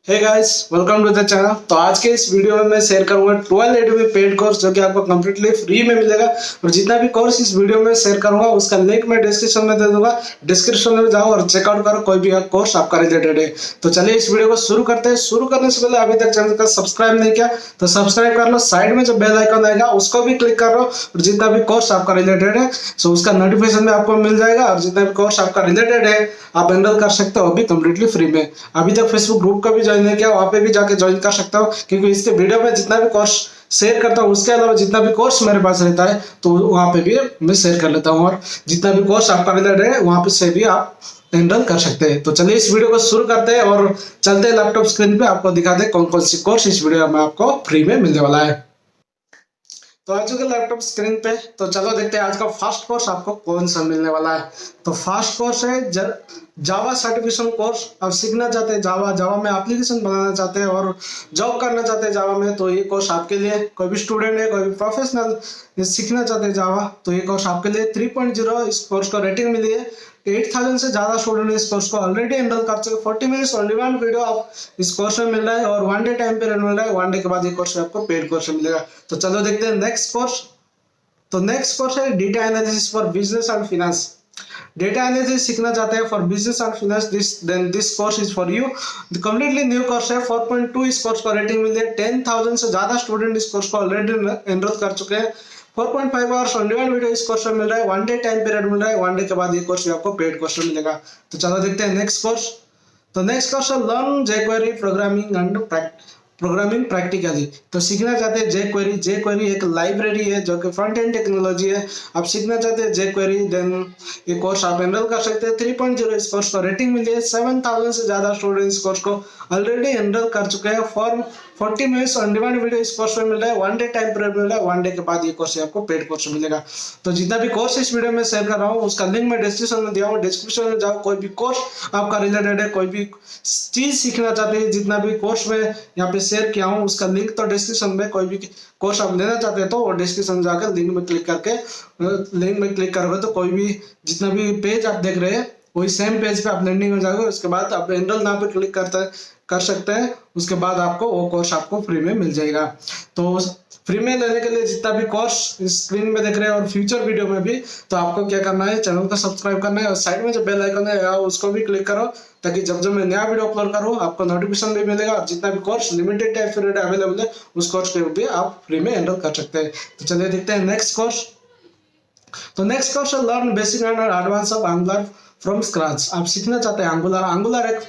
Hey guys, welcome to the channel. तो आज के इस वीडियो में मैं शेयर करूंगा 12 Udemy पेड कोर्स जो कि आपको कंप्लीटली फ्री में मिलेगा। और जितना भी कोर्स इस वीडियो में शेयर करूंगा उसका लिंक मैं डिस्क्रिप्शन में दे दूंगा। डिस्क्रिप्शन में जाओ और चेकआउट करो, कोई भी कोर्स आपका रिलेटेड है। तो चलिए इस वीडियो को शुरू करते हैं। शुरू करने से पहले अभी तक चैनल को सब्सक्राइब नहीं किया तो सब्सक्राइब कर लो। साइड में जो बेल आइकन आएगा उसको भी क्लिक कर लो और जितना भी कोर्स आपका रिलेटेड है सो उसका नोटिफिकेशन में आपको मिल जाएगा। और जितना भी कोर्स आपका रिलेटेड है आप एनरोल कर सकते हो अभी कंप्लीटली फ्री में। अभी तक फेसबुक ग्रुप का भी ज्वाइन नहीं किया, वहाँ पे भी जाके ज्वाइन कर सकता हो, क्योंकि इसके वीडियो में जितना भी कोर्स शेयर करता हूँ उसके अलावा जितना भी कोर्स मेरे पास रहता है तो वहाँ पे भी मैं शेयर कर लेता हूँ। और जितना भी कोर्स आपका रिलेटेड है वहाँ पे से भी आप एनरोल कर सकते हैं। तो चलिए इस वीडियो को शुरू करते हैं और चलते हैं लैपटॉप स्क्रीन पे, आपको दिखाते हैं कौन कौन सी कोर्स इस वीडियो में आपको फ्री में मिलने वाला है। तो आ चुके लैपटॉप स्क्रीन पे, तो चलो देखते हैं आज का फर्स्ट कोर्स आपको कौन सा मिलने वाला है। तो फर्स्ट कोर्स है जावा सर्टिफिकेशन कोर्स। आप सीखना चाहते हैं जावा में एप्लीकेशन बनाना चाहते हैं और जॉब करना चाहते हैं जावा में, तो ये कोर्स आपके लिए। कोई भी स्टूडेंट है, कोई भी प्रोफेशनल सीखना चाहते हैं जावा, तो ये कोर्स आपके लिए 3.0 इस कोर्स को रेटिंग मिली है। 8000 से ज्यादा स्टूडेंट इस कोर्स को ऑलरेडी एनरोल कर चुके। 40 मिनट्स ऑन डिमांड वीडियो आप इस कोर्स में मिल रहा है और 1 डे टाइम पीरियड मिल रहा है। 1 डे के बाद ये कोर्स आपको पेड कोर्स मिलेगा। तो चलो देखते हैं नेक्स्ट कोर्स। तो नेक्स्ट कोर्स है data analysis for business and finance. Data analysis सीखना चाहते हैं for business and finance, this course is for you. Completely new course है। 4.2 इस कोर्स को रेटिंग मिली है। 10,000 से ज्यादा स्टूडेंट इस कोर्स को ऑलरेडी एनरोल कर चुके हैं। 4.5 आवर्स ऑन डिमांड वीडियो इस कोर्स में मिल रहा है। 1 डे टाइम पीरियड मिल रहा है। 1 डे के बाद ये कोर्स आपको पेड कोर्स में मिलेगा। तो चलो देखते हैं नेक्स्ट कोर्स। तो नेक्स्ट कोर्स है लर्न jQuery प्रोग्रामिंग प्रैक्टिकली। तो सीखना चाहते हैं jQuery एक लाइब्रेरी है जो कि फ्रंट एंड टेक्नोलॉजी है। आप सीखना चाहते हैं jQuery, देन ये कोर्स आप एनरोल कर सकते हैं। 3.0 इस कोर्स को रेटिंग मिली है। 7,000 से ज्यादा स्टूडेंट इस कोर्स को ऑलरेडी एनरोल कर चुके हैं। For 40 minutes on demand video इस कोर्स में मिल रहा है। 1 डे टाइम पीरियड मिल रहा है। 1 डे के बाद ये कोर्स आपको पेड कोर्स मिलेगा। तो जितना भी कोर्स इस वीडियो में शेयर कर रहा हूँ उसका लिंक मैं डिस्क्रिप्शन में दिया हूँ। डिस्क्रिप्शन में जाओ, कोई भी कोर्स आपका रिलेटेड है, कोई भी चीज सीखना चाहते हैं, जितना भी कोर्स में यहाँ पे शेयर किया हूँ उसका लिंक तो डिस्क्रिप्शन में, कोई भी कोर्स आप लेना चाहते हैं तो वो डिस्क्रिप्शन जाकर लिंक में क्लिक करके लिंक में क्लिक करोगे तो कोई भी जितना भी पेज आप देख रहे हैं वही सेम पेज पे आप लैंडिंग में जाओगे। उसके बाद आप एनरोल नाम पे क्लिक कर सकते हैं। उसके बाद आपको वो कोर्स आपको फ्री में मिल जाएगा। तो फ्री में लेने के लिए जितना भी कोर्स स्क्रीन में देख रहे हैं और फ्यूचर वीडियो में भी, तो आपको क्या करना है, चैनल को सब्सक्राइब करना है और साइड में जो बेल आइकन है उसको भी क्लिक करो, ताकि जब जब मैं नया वीडियो अपलोड करूँ आपको नोटिफिकेशन भी मिलेगा। और जितना भी course limited time period available है उस कोर्स के भी आप फ्री में एनरोल कर सकते हैं। तो चलिए देखते हैं नेक्स्ट कोर्स। तो नेक्स्ट कोर्स है learn basic and advance of angular from scratch. आप सीखना चाहते हैं एंगुलर एक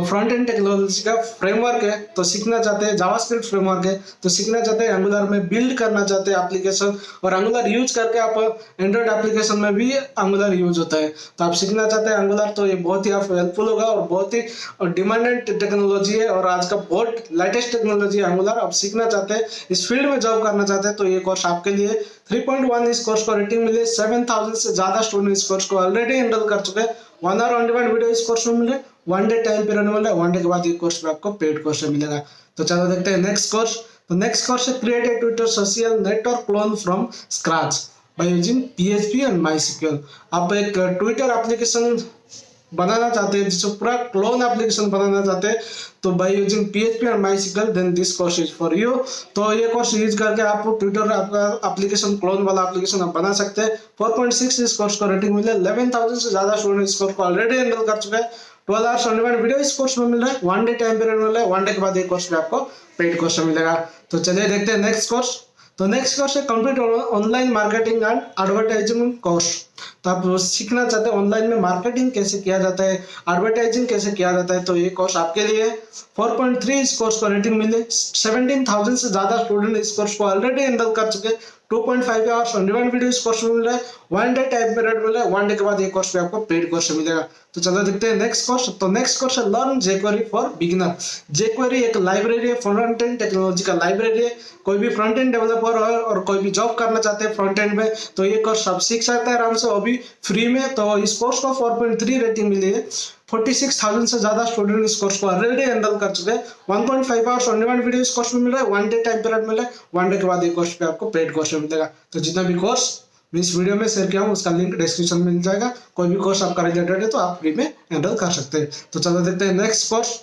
फ्रंट एंड टेक्नोलॉजी का फ्रेमवर्क है। तो सीखना चाहते हैं जावास्क्रिप्ट फ्रेमवर्क है, तो सीखना चाहते हैं एंगुलर में बिल्ड करना चाहते हैं एप्लीकेशन, और एंगुलर यूज करके आप एंड्रॉइड एप्लीकेशन में भी एंगुलर यूज होता है। तो आप सीखना चाहते हैं एंगुलर, तो ये बहुत ही आप हेल्पफुल होगा और बहुत ही डिमांडेड टेक्नोलॉजी है और आज का बहुत लेटेस्ट टेक्नोलॉजी है एंगुलर। आप सीखना चाहते हैं, इस फील्ड में जॉब करना चाहते हैं तो ये कोर्स आपके लिए। 3.1 इस कोर्स को रेटिंग मिली। 7,000 से ज्यादा स्टूडेंट इस कोर्स को ऑलरेडी एनरोल कर चुके हैं। 1 आवर ऑन डिमांड वीडियो इस कोर्स में मिल रहा है। 1 डे टाइम पीरियड मिल रहा है। 1 डे के बाद ये कोर्स में आपको पेड कोर्स में मिलेगा। तो चलो देखते हैं नेक्स्ट कोर्स। तो नेक्स्ट कोर्स है create a Twitter social network clone from scratch bye using PHP and MySQL। आप एक ट्विटर एप्लीकेशन बनाना चाहते हैं, जिसको पूरा क्लोन एप्लीकेशन बनाना चाहते हैं, तो by using PHP and MySQL then this course is for you. तो ये कोर्स यूज करके आप ट्विटर आपका एप्लीकेशन, क्लोन वाला एप्लीकेशन आप बना सकते हैं। 4.6 इस कोर्स को रेटिंग मिला। 11,000 से ज्यादा स्टूडेंट इस कोर्स को ऑलरेडी एनरोल कर चुके हैं। 12 आवर्स ऑन डिमांड वीडियो इस कोर्स में मिल रहा है। 1 डे टाइम पीरियड मिल रहा है। 1 डे के बाद ये कोर्स में आपको पेड कोर्स मिलेगा। तो चलिए देखते हैं नेक्स्ट कोर्स। तो नेक्स्ट कोर्स है complete online marketing and advertising course. तो आप सीखना चाहते हैं ऑनलाइन में मार्केटिंग कैसे किया जाता है, एडवर्टाइजिंग कैसे किया जाता है, तो ये कोर्स आपके लिए। 4.3 इस कोर्स को रेटिंग मिले। 17,000 से ज्यादा स्टूडेंट इस कोर्स को ऑलरेडी एनरोल कर चुके। 2.5 आवर्स ऑन डिमांड वीडियो इस कोर्स में मिल रहा है। 1 डे टाइम पीरियड मिल रहा है। 1 डे के बाद ये कोर्स पे आपको पेड कोर्स मिलेगा। तो चलो देखते हैं नेक्स्ट कोर्स। तो नेक्स्ट कोर्स है learn jQuery for beginner. jQuery एक लाइब्रेरी है, फ्रंट एंड टेक्नोलॉजी का लाइब्रेरी है। कोई भी फ्रंट एंड डेवलपर है और कोई भी जॉब करना चाहते हैं फ्रंट एंड में, तो ये कोर्स आप सीख सकते हैं आराम से, वो भी फ्री में। तो इस कोर्स को 4.3 रेटिंग मिली है। 46,000 से ज्यादा स्टूडेंट इस कोर्स को ऑलरेडी एनरोल कर चुके हैं। 1.5 आवर्स ऑन डिमांड वीडियो इस कोर्स में मिल रहा है। 1 डे टाइम पीरियड मिल रहा है। 1 डे के बाद ये कोर्स पे आपको पेड कोर्स मिलेगा। तो जितना भी कोर्स मैं इस वीडियो में शेयर किया हूँ उसका लिंक डिस्क्रिप्शन में मिल जाएगा। कोई भी कोर्स आपका रिलेटेड है तो आप फ्री में एनरोल कर सकते हैं। तो चलो देखते हैं नेक्स्ट कोर्स।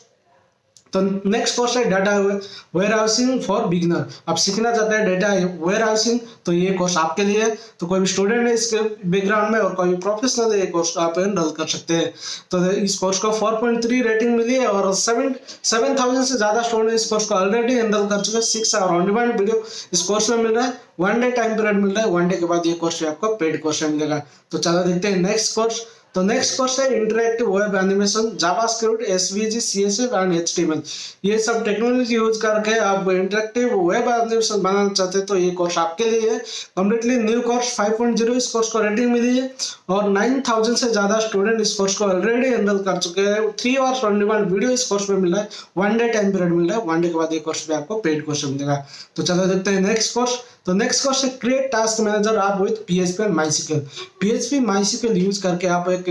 तो नेक्स्ट कोर्स है data warehousing for beginner. आप सीखना चाहते हैं डेटा वेयर हाउसिंग, तो ये कोर्स आपके लिए है। तो कोई भी स्टूडेंट है इसके बैकग्राउंड में और कोई भी प्रोफेशनल है, ये कोर्स आप एनरोल कर सकते हैं। तो इस कोर्स को 4.3 रेटिंग मिली है और 7,000 से ज्यादा स्टूडेंट इस कोर्स को ऑलरेडी एनरोल कर चुके हैं। 6 आवर ऑन डिमांड वीडियो इस कोर्स में मिल रहा है। 1 डे टाइम पीरियड मिल रहा है। 1 डे के बाद ये कोर्स आपको पेड कोर्स में मिलेगा। तो चलो देखते हैं नेक्स्ट कोर्स। तो नेक्स्ट कोर्स है interactive web animation, JavaScript, SVG, CSS and HTML. ये सब टेक्नोलॉजी यूज करके आप इंटरैक्टिव वेब एनिमेशन बनाना चाहते हैं तो ये कोर्स आपके लिए है। कंप्लीटली न्यू कोर्स 5.0 इस कोर्स को रेटिंग मिली है और 9,000 से ज्यादा स्टूडेंट इस कोर्स को ऑलरेडी एनरोल कर चुके हैं। 3 आवर्स ऑन डिमांड वीडियो इस कोर्स में मिल रहा है। 1 डे टाइम पीरियड मिल रहा है। 1 डे के बाद ये कोर्स भी आपको पेड कोर्स मिलेगा। तो चलो देखते हैं नेक्स्ट कोर्स। तो नेक्स्ट कोर्स है क्रिएट टास्क मैनेजर आप with PHP and MySQL. PHP MySQL use करके आप एक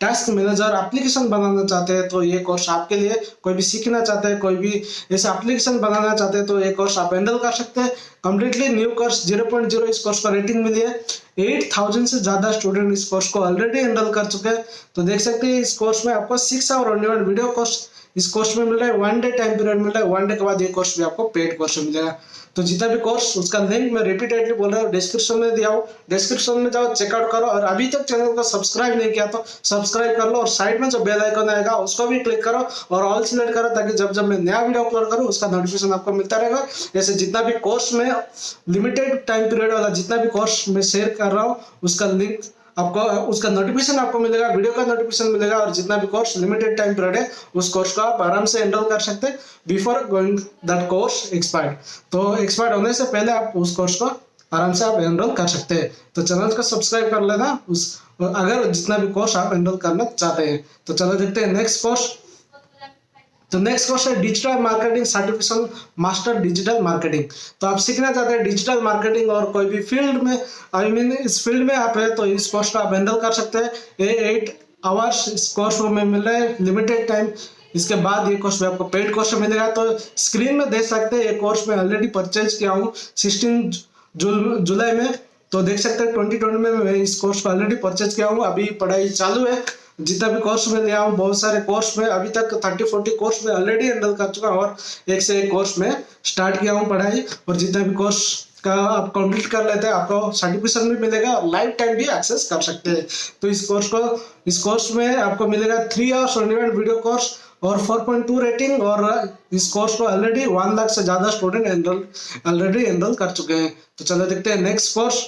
टास्क मैनेजर एप्लीकेशन बनाना चाहते हैं तो ये कोर्स आपके लिए। कोई भी सीखना चाहते हैं, कोई भी ऐसा एप्लीकेशन बनाना चाहते हैं तो ये कोर्स आप हैंडल कर सकते हैं। कंप्लीटली न्यू कोर्स 0.0 इस कोर्स का रेटिंग मिली है। 8,000 से ज्यादा स्टूडेंट इस कोर्स को ऑलरेडी हैंडल कर चुके हैं। तो देख सकते हैं इस कोर्स में आपको 6 hour on demand video course इस कोर्स में मिल रहा है। 1 डे टाइम पीरियड मिल रहा है। 1 डे के बाद ये कोर्स भी आपको पेड कोर्स में मिलेगा। तो जितना भी कोर्स उसका लिंक मैं रिपीटेडली बोल रहा हूँ डिस्क्रिप्शन में दिया हूँ। डिस्क्रिप्शन में जाओ, चेकआउट करो और अभी तक चैनल को सब्सक्राइब नहीं किया तो सब्सक्राइब कर लो और साइड में जो बेल आइकन आएगा उसको भी क्लिक करो और ऑल सिलेक्ट करो ताकि जब जब मैं नया वीडियो अपलोड करूँ उसका नोटिफिकेशन आपको मिलता रहेगा। जैसे जितना भी कोर्स में लिमिटेड टाइम पीरियड वाला जितना भी कोर्स मैं शेयर कर रहा हूँ उसका लिंक आपको, उसका नोटिफिकेशन आपको मिलेगा, वीडियो का नोटिफिकेशन मिलेगा और जितना भी कोर्स लिमिटेड टाइम पीरियड है उस कोर्स को आप आराम से एनरोल कर सकते हैं before going that course expired. तो एक्सपायर्ड होने से पहले आप उस कोर्स को आराम से आप एनरोल कर सकते हैं। तो चैनल को सब्सक्राइब कर लेना उस अगर जितना भी कोर्स आप एनरोल करना चाहते हैं। तो चलो देखते हैं नेक्स्ट कोर्स। तो नेक्स्ट कोर्स है digital marketing certification master digital marketing. तो आप सीखना चाहते हैं डिजिटल मार्केटिंग और कोई भी फील्ड में इस फील्ड में आप है तो इस कोर्स को आप हैंडल कर सकते हैं। ये 8 आवर्स इस कोर्स में मिल रहा है लिमिटेड टाइम। इसके बाद ये कोर्स भी आपको पेड कोर्स में मिलेगा। तो स्क्रीन में देख सकते हैं ये कोर्स में ऑलरेडी परचेज किया हूँ 16 जुलाई में। तो देख सकते हैं 2020 में मैं इस कोर्स को ऑलरेडी परचेज किया हूँ। अभी पढ़ाई चालू है। जितना भी कोर्स में लिया हूँ बहुत सारे कोर्स में अभी तक 30-40 कोर्स में ऑलरेडी हैंडल कर चुका हूँ और एक से एक कोर्स में स्टार्ट किया हूँ पढ़ाई। और जितना भी कोर्स का आप कंप्लीट कर लेते हैं आपको सर्टिफिकेशन भी मिलेगा और लाइफ टाइम भी एक्सेस कर सकते हैं। तो इस कोर्स में आपको मिलेगा 3 hours on demand video course और 4.2 रेटिंग और इस कोर्स को ऑलरेडी 1 लाख से ज्यादा स्टूडेंट ऑलरेडी एनरोल कर चुके हैं। तो चलो देखते हैं नेक्स्ट कोर्स।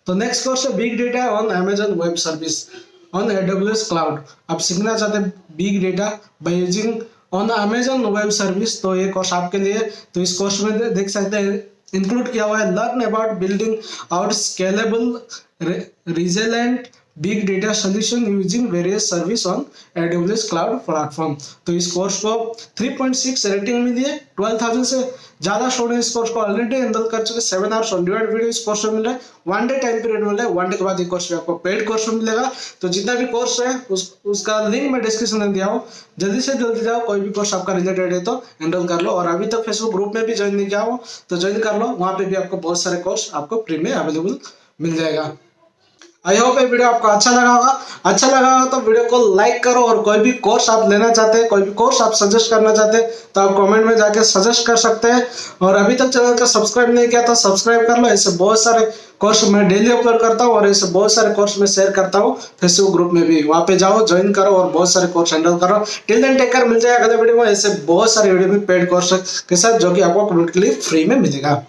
तो नेक्स्ट कोर्स है big data on Amazon web service on AWS cloud. आप सीखना चाहते हैं big data by using on Amazon web service तो ये कोर्स आपके लिए। तो इस कोर्स में देख सकते हैं इंक्लूड किया हुआ है learn about building out scalable resilient big data solution using various service on AWS cloud platform. तो इस कोर्स को 3.6 रेटिंग मिली है। 12,000 से ज्यादा स्टूडेंट इस कोर्स को ऑलरेडी एनरोल कर चुके। 7 आवर्स ऑन डिमांड वीडियो इस कोर्स में मिल रहा है। 1 डे टाइम पीरियड मिल रहा है। 1 डे के बाद ये कोर्स भी आपको पेड कोर्स में मिलेगा। तो जितना भी कोर्स है उसका लिंक मैं डिस्क्रिप्शन में दिया हूँ। जल्दी से जल्दी जाओ, कोई भी कोर्स आपका रिलेटेड है तो एनरोल कर लो। और अभी तक फेसबुक ग्रुप में भी ज्वाइन नहीं किया हो तो ज्वाइन कर लो। वहाँ पे भी आपको बहुत सारे कोर्स आपको फ्री में अवेलेबल मिल जाएगा। आई होप ये वीडियो आपको अच्छा लगा होगा। अच्छा लगा होगा तो वीडियो को लाइक करो और कोई भी कोर्स आप लेना चाहते हैं, कोई भी कोर्स आप सजेस्ट करना चाहते हैं तो आप कमेंट में जाके सजेस्ट कर सकते हैं। और अभी तक चैनल को सब्सक्राइब नहीं किया तो सब्सक्राइब कर लो। ऐसे बहुत सारे कोर्स मैं डेली अपलोड करता हूँ और ऐसे बहुत सारे कोर्स में शेयर करता हूँ फेसबुक ग्रुप में भी। वहाँ पे जाओ, ज्वाइन करो और बहुत सारे कोर्स हैंडल करो। Till then take care. मिल जाएगा अगले वीडियो में ऐसे बहुत सारे वीडियो में पेड कोर्स के साथ जो कि आपको कंप्लीटली फ्री में मिलेगा।